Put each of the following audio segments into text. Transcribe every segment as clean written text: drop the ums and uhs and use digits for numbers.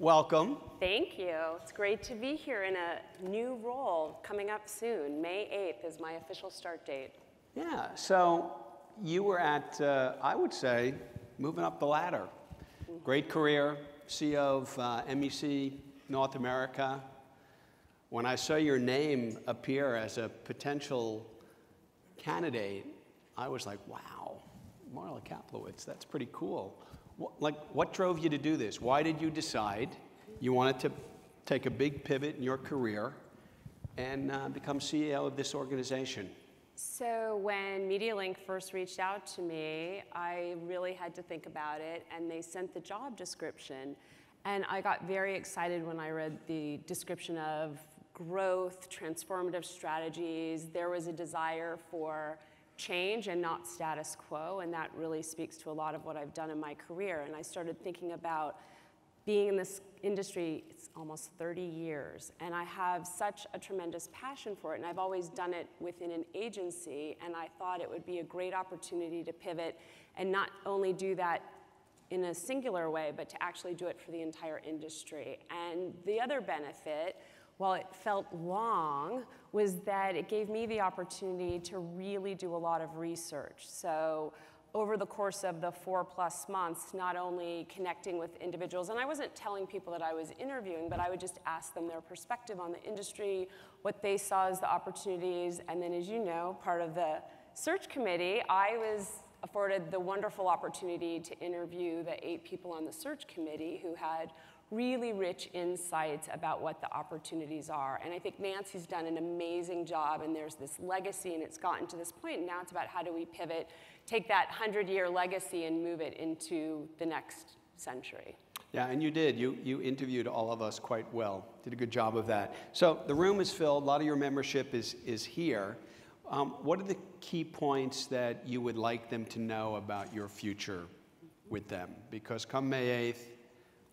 Welcome. Thank you. It's great to be here in a new role coming up soon. May 8th is my official start date. Yeah, so you were at, I would say, moving up the ladder. Great career, CEO of MEC North America. When I saw your name appear as a potential candidate, I was like, wow, Marla Kaplowitz, that's pretty cool. What drove you to do this? Why did you decide you wanted to take a big pivot in your career and become CEO of this organization? So when MediaLink first reached out to me, I really had to think about it, and they sent the job description. And I got very excited when I read the description of growth, transformative strategies. There was a desire for change and not status quo, and that really speaks to a lot of what I've done in my career. And I started thinking about being in this industry, it's almost 30 years, and I have such a tremendous passion for it, and I've always done it within an agency, and I thought it would be a great opportunity to pivot and not only do that in a singular way, but to actually do it for the entire industry. And the other benefit, while it felt long, was that it gave me the opportunity to really do a lot of research. So over the course of the 4+ months, not only connecting with individuals, and I wasn't telling people that I was interviewing, but I would just ask them their perspective on the industry, what they saw as the opportunities, and then, as you know, part of the search committee, I was afforded the wonderful opportunity to interview the 8 people on the search committee who had really rich insights about what the opportunities are. And I think Nancy's done an amazing job, and there's this legacy, and it's gotten to this point, and now it's about how do we pivot, take that 100-year legacy and move it into the next century. Yeah, and you did. You interviewed all of us quite well. Did a good job of that. So the room is filled. A lot of your membership is here. What are the key points that you would like them to know about your future with them? Because come May 8th,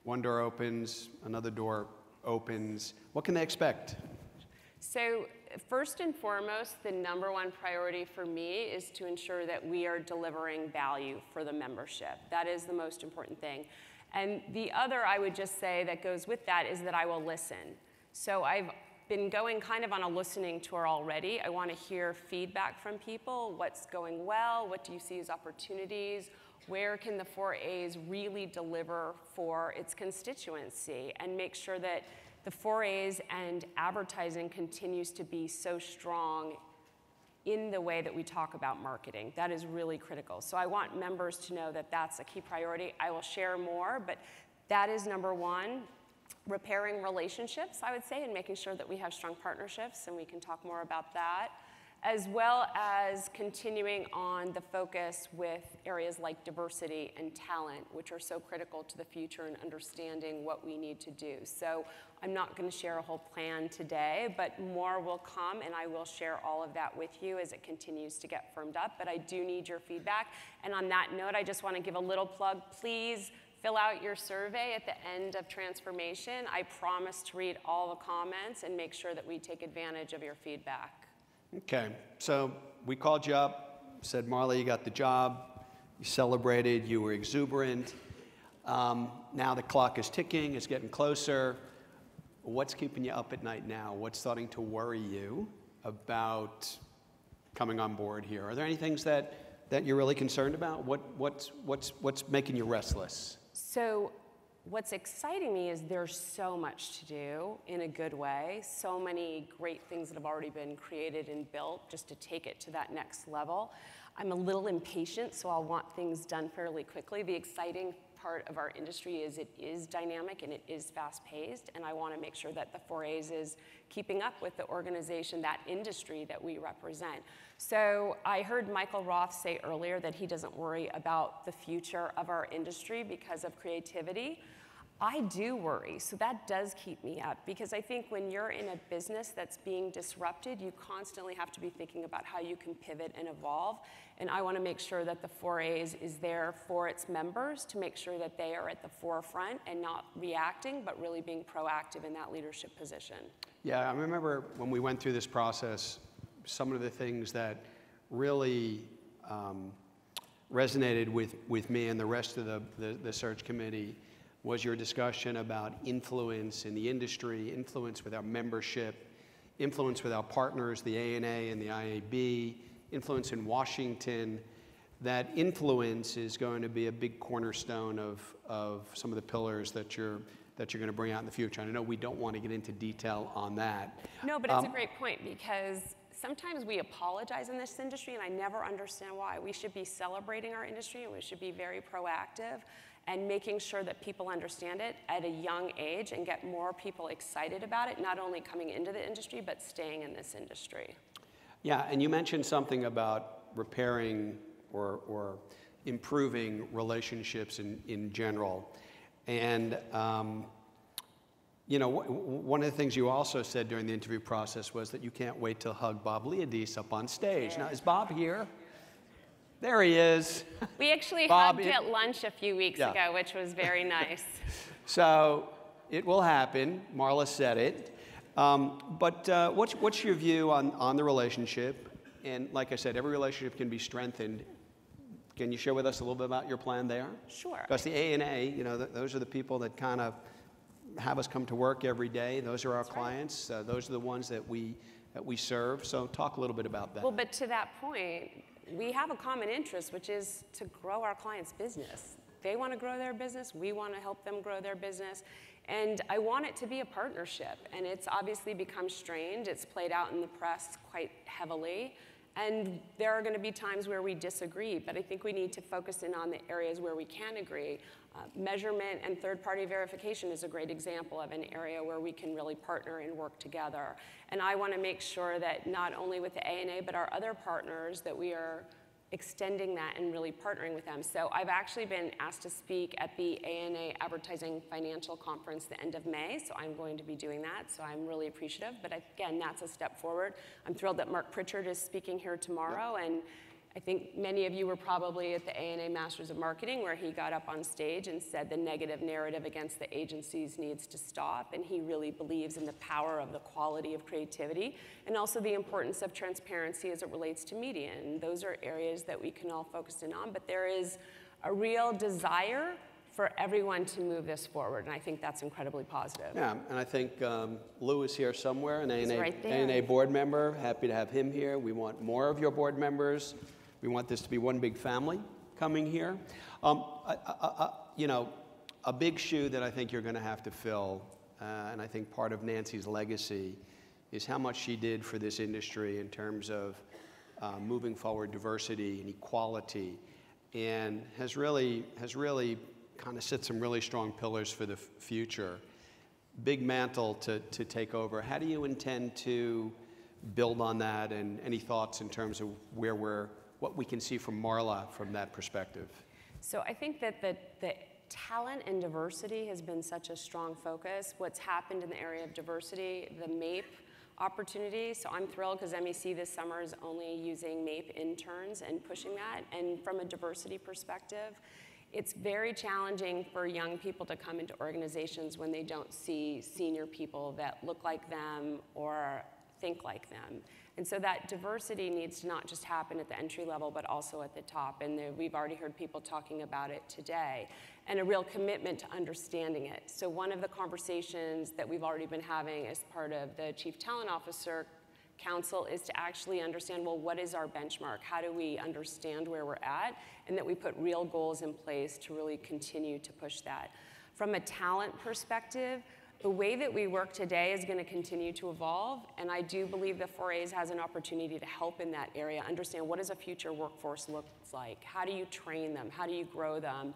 one door opens, another door opens. What can they expect? So first and foremost, the #1 priority for me is to ensure that we are delivering value for the membership. That is the most important thing. And the other, I would just say, that goes with that is that I will listen. So I've been going kind of on a listening tour already. I want to hear feedback from people. What's going well? What do you see as opportunities? Where can the 4A's really deliver for its constituency and make sure that the 4A's and advertising continues to be so strong in the way that we talk about marketing? That is really critical. So I want members to know that that's a key priority. I will share more, but that is #1. Repairing relationships, I would say, and making sure that we have strong partnerships, and we can talk more about that, as well as continuing on the focus with areas like diversity and talent, which are so critical to the future and understanding what we need to do. So I'm not going to share a whole plan today, but more will come, and I will share all of that with you as it continues to get firmed up. But I do need your feedback. And on that note, I just want to give a little plug. Please fill out your survey at the end of Transformation. I promise to read all the comments and make sure that we take advantage of your feedback. Okay, so we called you up, said, Marla, you got the job. You celebrated, you were exuberant. Now the clock is ticking, it's getting closer. What's keeping you up at night now? What's starting to worry you about coming on board here? Are there any things that you're really concerned about? What's making you restless? So what's exciting me is there's so much to do in a good way, so many great things that have already been created and built just to take it to that next level. I'm a little impatient, so I'll want things done fairly quickly. The exciting part of our industry is it is dynamic and it is fast-paced, and I want to make sure that the 4A's is keeping up with the organization, that industry that we represent. So I heard Michael Roth say earlier that he doesn't worry about the future of our industry because of creativity. I do worry, so that does keep me up, because I think when you're in a business that's being disrupted, you constantly have to be thinking about how you can pivot and evolve, and I want to make sure that the 4A's is there for its members to make sure that they are at the forefront and not reacting, but really being proactive in that leadership position. Yeah, I remember when we went through this process, some of the things that really resonated with me and the rest of the search committee was your discussion about influence in the industry, influence with our membership, influence with our partners, the ANA and the IAB, influence in Washington. That influence is going to be a big cornerstone of some of the pillars that you're going to bring out in the future. And I know we don't want to get into detail on that. No, but it's a great point, because sometimes we apologize in this industry, and I never understand why. We should be celebrating our industry, and we should be very proactive and making sure that people understand it at a young age and get more people excited about it, not only coming into the industry, but staying in this industry. Yeah, and you mentioned something about repairing or improving relationships in general. And you know, one of the things you also said during the interview process was that you can't wait to hug Bob Leodis up on stage. Now, is Bob here? There he is. We actually hugged at lunch a few weeks ago, which was very nice. So it will happen. Marla said it. But what's your view on the relationship? And like I said, every relationship can be strengthened. Can you share with us a little bit about your plan there? Sure. Because the ANA, you know, those are the people that kind of have us come to work every day. Those are our clients. Those are the ones that we serve. So talk a little bit about that. Well, but to that point, we have a common interest, which is to grow our clients' business. They want to grow their business. We want to help them grow their business. And I want it to be a partnership. And it's obviously become strained. It's played out in the press quite heavily. And there are going to be times where we disagree, but I think we need to focus in on the areas where we can agree. Measurement and third-party verification is a great example of an area where we can really partner and work together. And I want to make sure that not only with the ANA, but our other partners, that we are extending that and really partnering with them. So I've actually been asked to speak at the ANA Advertising Financial Conference the end of May, so I'm going to be doing that, so I'm really appreciative. But again, that's a step forward. I'm thrilled that Mark Pritchard is speaking here tomorrow, and I think many of you were probably at the ANA Masters of Marketing, where he got up on stage and said the negative narrative against the agencies needs to stop, and he really believes in the power of the quality of creativity and also the importance of transparency as it relates to media. And those are areas that we can all focus in on, but there is a real desire for everyone to move this forward, and I think that's incredibly positive. Yeah, and I think Lou is here somewhere, an right ANA board member. Happy to have him here. We want more of your board members. We want this to be one big family coming here. You know, a big shoe that I think you're going to have to fill, and I think part of Nancy's legacy is how much she did for this industry in terms of moving forward diversity and equality, and has really kind of set some really strong pillars for the future. Big mantle to take over. How do you intend to build on that, and any thoughts in terms of what we can see from Marla from that perspective? So I think that the talent and diversity has been such a strong focus. What's happened in the area of diversity, the MAPE opportunity, so I'm thrilled because MEC this summer is only using MAPE interns and pushing that. And from a diversity perspective, it's very challenging for young people to come into organizations when they don't see senior people that look like them or think like them. And so that diversity needs to not just happen at the entry level, but also at the top. And we've already heard people talking about it today, and a real commitment to understanding it. So one of the conversations that we've already been having as part of the Chief Talent Officer Council is to actually understand, well, what is our benchmark? How do we understand where we're at? And that we put real goals in place to really continue to push that. From a talent perspective, the way that we work today is going to continue to evolve, and I do believe that 4A's has an opportunity to help in that area, understand what does a future workforce look like, how do you train them, how do you grow them,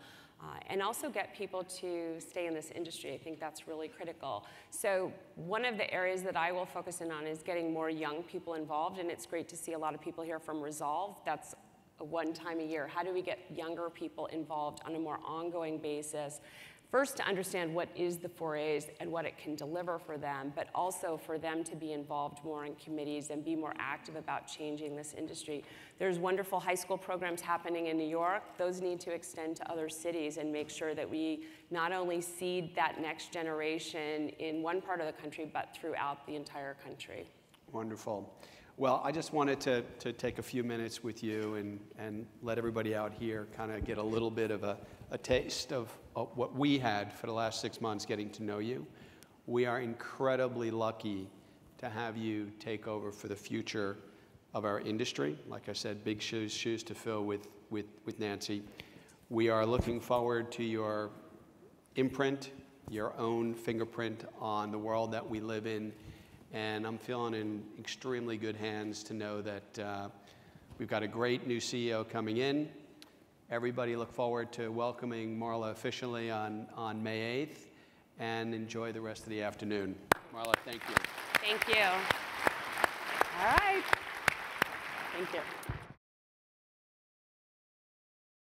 and also get people to stay in this industry. I think that's really critical. So one of the areas that I will focus in on is getting more young people involved, and it's great to see a lot of people here from Resolve. That's one time a year. How do we get younger people involved on a more ongoing basis? First, to understand what is the 4A's and what it can deliver for them, but also for them to be involved more in committees and be more active about changing this industry. There's wonderful high school programs happening in New York. Those need to extend to other cities and make sure that we not only seed that next generation in one part of the country, but throughout the entire country. Wonderful. Well, I just wanted to take a few minutes with you and let everybody out here kind of get a little bit of a taste of what we had for the last 6 months getting to know you. We are incredibly lucky to have you take over for the future of our industry. Like I said, big shoes to fill with Nancy. We are looking forward to your imprint, your own fingerprint on the world that we live in. And I'm feeling in extremely good hands to know that we've got a great new CEO coming in. Everybody look forward to welcoming Marla officially on May 8th, and enjoy the rest of the afternoon. Marla, thank you. Thank you. All right. Thank you.